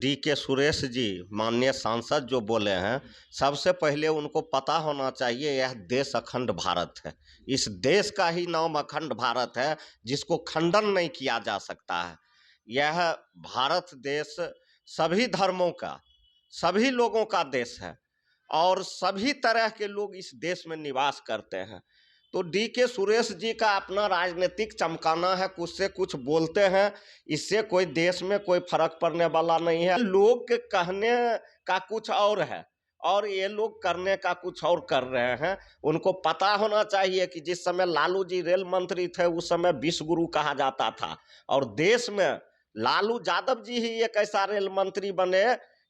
D के सुरेश जी माननीय सांसद जो बोले हैं, सबसे पहले उनको पता होना चाहिए यह देश अखंड भारत है। इस देश का ही नाम अखंड भारत है, जिसको खंडन नहीं किया जा सकता है। यह भारत देश सभी धर्मों का, सभी लोगों का देश है और सभी तरह के लोग इस देश में निवास करते हैं। तो डी के सुरेश जी का अपना राजनीतिक चमकाना है, कुछ से कुछ बोलते हैं, इससे कोई देश में कोई फर्क पड़ने वाला नहीं है। लोग के कहने का कुछ और है और ये लोग करने का कुछ और कर रहे हैं। उनको पता होना चाहिए कि जिस समय लालू जी रेल मंत्री थे उस समय विश्व गुरु कहा जाता था और देश में लालू यादव जी ही एक ऐसा रेल मंत्री बने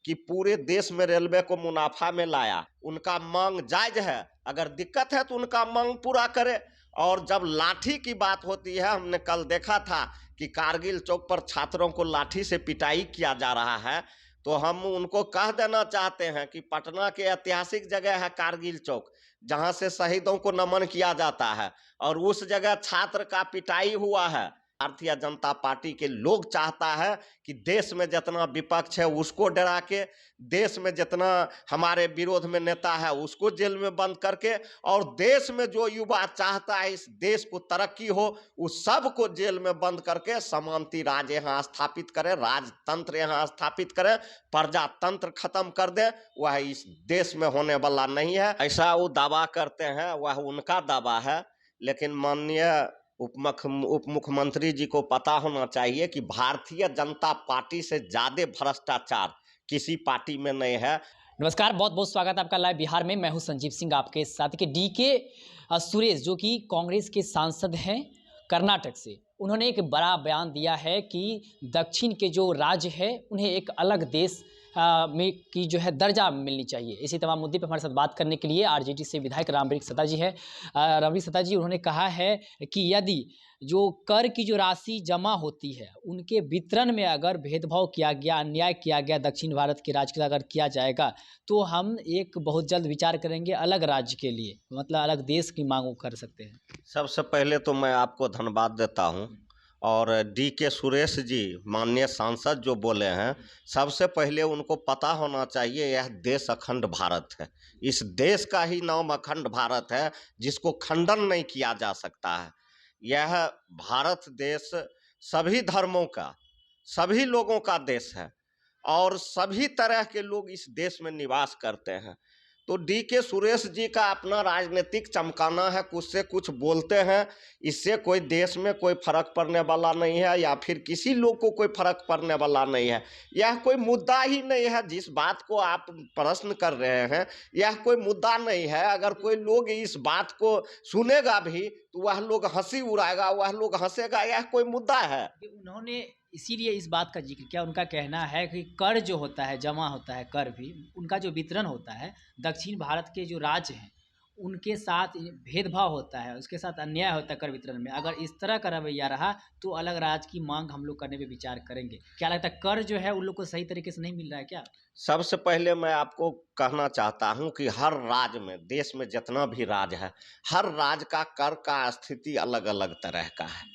कि पूरे देश में रेलवे को मुनाफा में लाया। उनका मांग जायज है, अगर दिक्कत है तो उनका मांग पूरा करे। और जब लाठी की बात होती है, हमने कल देखा था कि कारगिल चौक पर छात्रों को लाठी से पिटाई किया जा रहा है, तो हम उनको कह देना चाहते हैं कि पटना के ऐतिहासिक जगह है कारगिल चौक, जहां से शहीदों को नमन किया जाता है और उस जगह छात्र का पिटाई हुआ है। भारतीय जनता पार्टी के लोग चाहता है कि देश में जितना विपक्ष है उसको डरा के, देश में जितना हमारे विरोध में नेता है उसको जेल में बंद करके, और देश में जो युवा चाहता है इस देश को तरक्की हो उस सब को जेल में बंद करके समानती राज यहाँ स्थापित करें, राजतंत्र यहाँ स्थापित करें, प्रजातंत्र खत्म कर दें। वह इस देश में होने वाला नहीं है। ऐसा वो दावा करते हैं, वह उनका दावा है, लेकिन माननीय उप मुख्यमंत्री जी को पता होना चाहिए कि भारतीय जनता पार्टी से ज्यादा भ्रष्टाचार किसी पार्टी में नहीं है। नमस्कार, बहुत बहुत स्वागत है आपका लाइव बिहार में। मैं हूं संजीव सिंह आपके साथ के डी के सुरेश, जो कि कांग्रेस के सांसद हैं कर्नाटक से। उन्होंने एक बड़ा बयान दिया है कि दक्षिण के जो राज्य है उन्हें एक अलग देश में की जो है दर्जा मिलनी चाहिए। इसी तमाम मुद्दे पर हमारे साथ बात करने के लिए आरजेडी से विधायक रामवृक्ष सत्ता जी है। रामवृक्ष सत्ता जी, उन्होंने कहा है कि यदि जो कर की जो राशि जमा होती है उनके वितरण में अगर भेदभाव किया गया, अन्याय किया गया दक्षिण भारत के राज्य का अगर किया जाएगा तो हम एक बहुत जल्द विचार करेंगे अलग राज्य के लिए, मतलब अलग देश की मांग कर सकते हैं। सबसे पहले तो मैं आपको धन्यवाद देता हूं, और डी के सुरेश जी माननीय सांसद जो बोले हैं, सबसे पहले उनको पता होना चाहिए यह देश अखंड भारत है। इस देश का ही नाम अखंड भारत है, जिसको खंडन नहीं किया जा सकता है। यह भारत देश सभी धर्मों का, सभी लोगों का देश है और सभी तरह के लोग इस देश में निवास करते हैं। तो डी के सुरेश जी का अपना राजनीतिक चमकाना है, कुछ से कुछ बोलते हैं, इससे कोई देश में कोई फर्क पड़ने वाला नहीं है या फिर किसी लोग को कोई फर्क पड़ने वाला नहीं है। यह कोई मुद्दा ही नहीं है। जिस बात को आप प्रश्न कर रहे हैं यह कोई मुद्दा नहीं है। अगर कोई लोग इस बात को सुनेगा भी तो वह लोग हंसी उड़ाएगा, वह लोग हंसेगा, यह कोई मुद्दा है। उन्होंने इसीलिए इस बात का जिक्र किया। उनका कहना है कि कर जो होता है, जमा होता है कर भी, उनका जो वितरण होता है दक्षिण भारत के जो राज्य हैं उनके साथ भेदभाव होता है, उसके साथ अन्याय होता है कर वितरण में। अगर इस तरह का रवैया रहा तो अलग राज्य की मांग हम लोग करने पे विचार करेंगे। क्या लगता है, कर जो है उन लोग को सही तरीके से नहीं मिल रहा है क्या? सबसे पहले मैं आपको कहना चाहता हूं कि हर राज्य में, देश में जितना भी राज्य है, हर राज्य का कर का स्थिति अलग अलग तरह का है।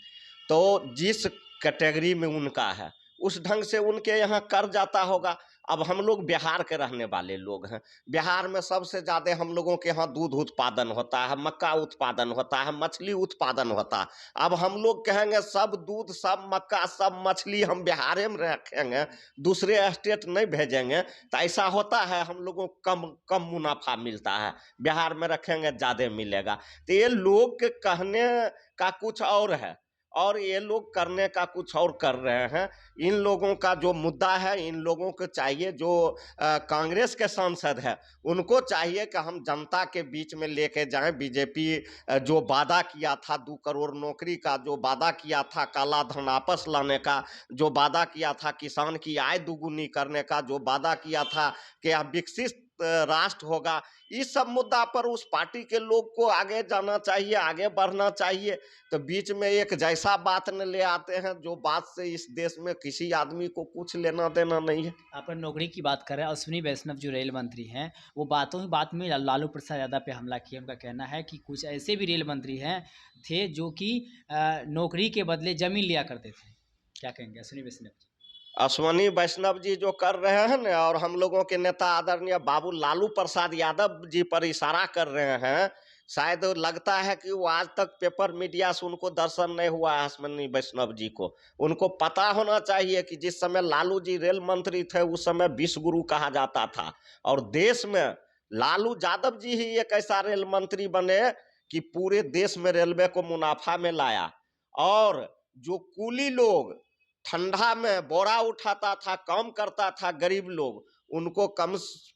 तो जिस कैटेगरी में उनका है उस ढंग से उनके यहाँ कर जाता होगा। अब हम लोग बिहार के रहने वाले लोग हैं। बिहार में सबसे ज़्यादा हम लोगों के यहाँ दूध उत्पादन होता है, मक्का उत्पादन होता है, मछली उत्पादन होता है। अब हम लोग कहेंगे सब दूध, सब मक्का, सब मछली हम बिहार में रखेंगे, दूसरे स्टेट नहीं भेजेंगे, तो ऐसा होता है। हम लोगों को कम कम मुनाफा मिलता है, बिहार में रखेंगे ज़्यादा मिलेगा। तो ये लोग के कहने का कुछ और है और ये लोग करने का कुछ और कर रहे हैं। इन लोगों का जो मुद्दा है, इन लोगों को चाहिए, जो कांग्रेस के सांसद है उनको चाहिए कि हम जनता के बीच में लेके जाएं। बीजेपी जो वादा किया था 2 करोड़ नौकरी का, जो वादा किया था काला धन वापस लाने का, जो वादा किया था किसान की आय दुगुनी करने का, जो वादा किया था कि यह विकसित राष्ट्र होगा, इस सब मुद्दा पर उस पार्टी के लोग को आगे जाना चाहिए, आगे बढ़ना चाहिए। तो बीच में एक जैसा बात न ले आते हैं जो बात से इस देश में किसी आदमी को कुछ लेना देना नहीं है। आप नौकरी की बात कर रहे हैं। अश्विनी वैष्णव जो रेल मंत्री हैं वो बातों ही बात में लालू प्रसाद यादव पे हमला किया। उनका कहना है कि कुछ ऐसे भी रेल मंत्री हैं थे जो कि नौकरी के बदले जमीन लिया करते थे। क्या कहेंगे अश्विनी वैष्णव जी? अश्वनी वैष्णव जी जो कर रहे हैं ना, और हम लोगों के नेता आदरणीय बाबू लालू प्रसाद यादव जी पर इशारा कर रहे हैं, शायद लगता है कि वो आज तक पेपर मीडिया से उनको दर्शन नहीं हुआ है अश्वनी वैष्णव जी को। उनको पता होना चाहिए कि जिस समय लालू जी रेल मंत्री थे उस समय विश्व गुरु कहा जाता था, और देश में लालू यादव जी ही एक ऐसा रेल मंत्री बने कि पूरे देश में रेलवे को मुनाफा में लाया। और जो कूली लोग ठंडा में बोरा उठाता था, काम करता था, गरीब लोग, उनको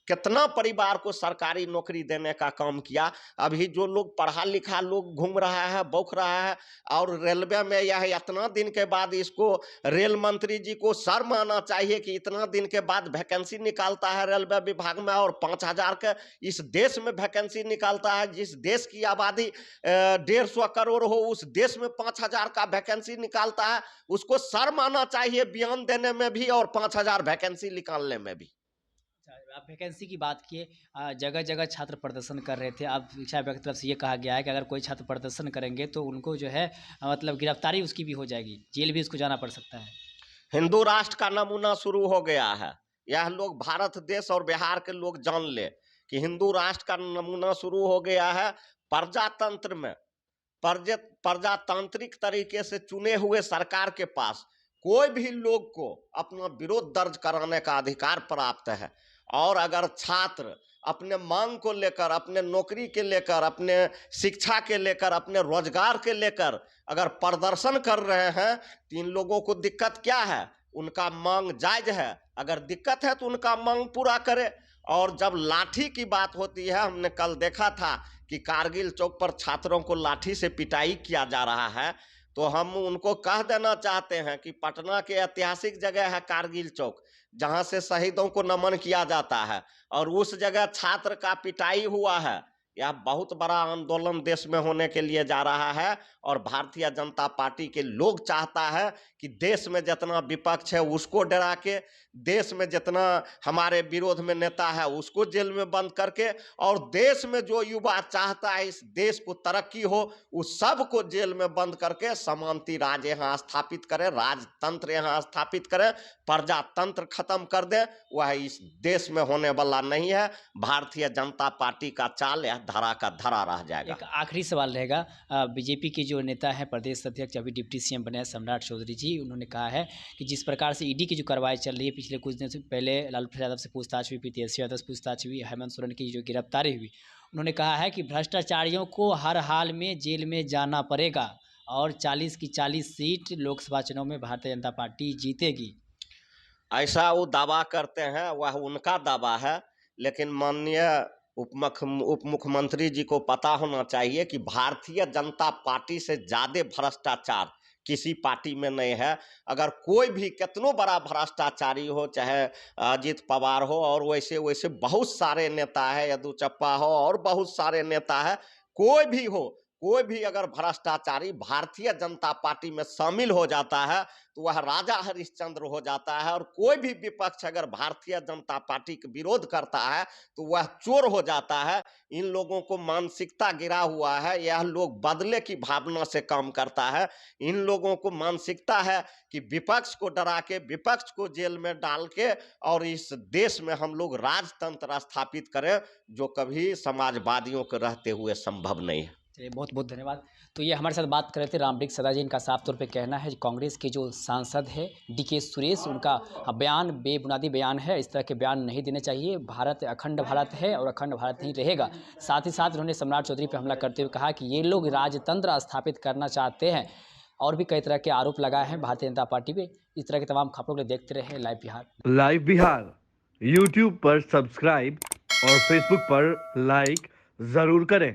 कितना परिवार को सरकारी नौकरी देने का काम किया। अभी जो लोग पढ़ा लिखा लोग घूम रहा है, बौख रहा है, और रेलवे में यह इतना दिन के बाद, इसको रेल मंत्री जी को शर्म आना चाहिए कि इतना दिन के बाद वैकेंसी निकालता है रेलवे विभाग में, और 5,000 के इस देश में वैकेंसी निकालता है। जिस देश की आबादी 150 करोड़ हो, उस देश में 5,000 का वैकेंसी निकालता है। उसको शर्म आना चाहिए बयान देने में भी और 5,000 वैकेंसी निकालने में भी। आप वैकेंसी की बात किए, जगह जगह छात्र प्रदर्शन कर रहे थे। अब शिक्षा विभाग की तरफ से ये कहा गया है कि अगर कोई छात्र प्रदर्शन करेंगे तो उनको जो है मतलब गिरफ्तारी उसकी भी हो जाएगी, जेल भी उसको जाना पड़ सकता है। हिंदू राष्ट्र का नमूना शुरू हो गया है। यह लोग भारत देश और बिहार के लोग जान ले कि हिंदू राष्ट्र का नमूना शुरू हो गया है। प्रजातंत्र में प्रजातांत्रिक तरीके से चुने हुए सरकार के पास कोई भी लोग को अपना विरोध दर्ज कराने का अधिकार प्राप्त है। और अगर छात्र अपने मांग को लेकर, अपने नौकरी के लेकर, अपने शिक्षा के लेकर, अपने रोजगार के लेकर अगर प्रदर्शन कर रहे हैं तो इन लोगों को दिक्कत क्या है? उनका मांग जायज है। अगर दिक्कत है तो उनका मांग पूरा करे। और जब लाठी की बात होती है, हमने कल देखा था कि कारगिल चौक पर छात्रों को लाठी से पिटाई किया जा रहा है, तो हम उनको कह देना चाहते हैं कि पटना के ऐतिहासिक जगह है कारगिल चौक, जहां से शहीदों को नमन किया जाता है, और उस जगह छात्र का पिटाई हुआ है। यह बहुत बड़ा आंदोलन देश में होने के लिए जा रहा है, और भारतीय जनता पार्टी के लोग चाहता है कि देश में जितना विपक्ष है उसको डरा के, देश में जितना हमारे विरोध में नेता है उसको जेल में बंद करके, और देश में जो युवा चाहता है इस देश को तरक्की हो, उस सब को जेल में बंद करके समानती राज यहाँ स्थापित करें, राजतंत्र यहाँ स्थापित करें, प्रजातंत्र खत्म कर दें। वह इस देश में होने वाला नहीं है। भारतीय जनता पार्टी का चाल यह धरा का धरा रह जाएगा। एक आखिरी सवाल रहेगा, बीजेपी के जो नेता हैं, प्रदेश अध्यक्ष अभी डिप्टी सीएम बने हैं सम्राट चौधरी जी, उन्होंने कहा है कि जिस प्रकार से ईडी की जो कार्रवाई चल रही है, पिछले कुछ दिन से पहले लालू प्रसाद यादव से पूछताछ हुई, तेजस्वी यादव से पूछताछ हुई, हेमंत सोरेन की जो गिरफ्तारी हुई, उन्होंने कहा है कि भ्रष्टाचारियों को हर हाल में जेल में जाना पड़ेगा और 40 की 40 सीट लोकसभा चुनाव में भारतीय जनता पार्टी जीतेगी। ऐसा वो दावा करते हैं, वह उनका दावा है, लेकिन माननीय उप मुख्यमंत्री जी को पता होना चाहिए कि भारतीय जनता पार्टी से ज़्यादा भ्रष्टाचार किसी पार्टी में नहीं है। अगर कोई भी कितनो बड़ा भ्रष्टाचारी हो, चाहे अजीत पवार हो, और वैसे वैसे बहुत सारे नेता है, येदुरप्पा हो, और बहुत सारे नेता है, कोई भी हो, कोई भी अगर भ्रष्टाचारी भारतीय जनता पार्टी में शामिल हो जाता है तो वह राजा हरिश्चंद्र हो जाता है। और कोई भी विपक्ष अगर भारतीय जनता पार्टी का विरोध करता है तो वह चोर हो जाता है। इन लोगों को मानसिकता गिरा हुआ है, यह लोग बदले की भावना से काम करता है। इन लोगों को मानसिकता है कि विपक्ष को डरा के, विपक्ष को जेल में डाल के, और इस देश में हम लोग राजतंत्र स्थापित करें, जो कभी समाजवादियों के रहते हुए संभव नहीं है। चलिए, बहुत बहुत धन्यवाद। तो ये हमारे साथ बात कर रहे थे रामवृक्ष सदा जी। इनका साफ तौर पे कहना है कांग्रेस के जो सांसद है डीके सुरेश, उनका बयान बेबुनियादी बयान है, इस तरह के बयान नहीं देने चाहिए। भारत अखंड भारत है और अखंड भारत ही रहेगा। साथ ही साथ उन्होंने सम्राट चौधरी पर हमला करते हुए कहा कि ये लोग राजतंत्र स्थापित करना चाहते हैं, और भी कई तरह के आरोप लगाए हैं भारतीय जनता पार्टी पे। इस तरह के तमाम खबरों को देखते रहे live Bihar. Live Bihar YouTube पर सब्सक्राइब और फेसबुक पर लाइक ज़रूर करें।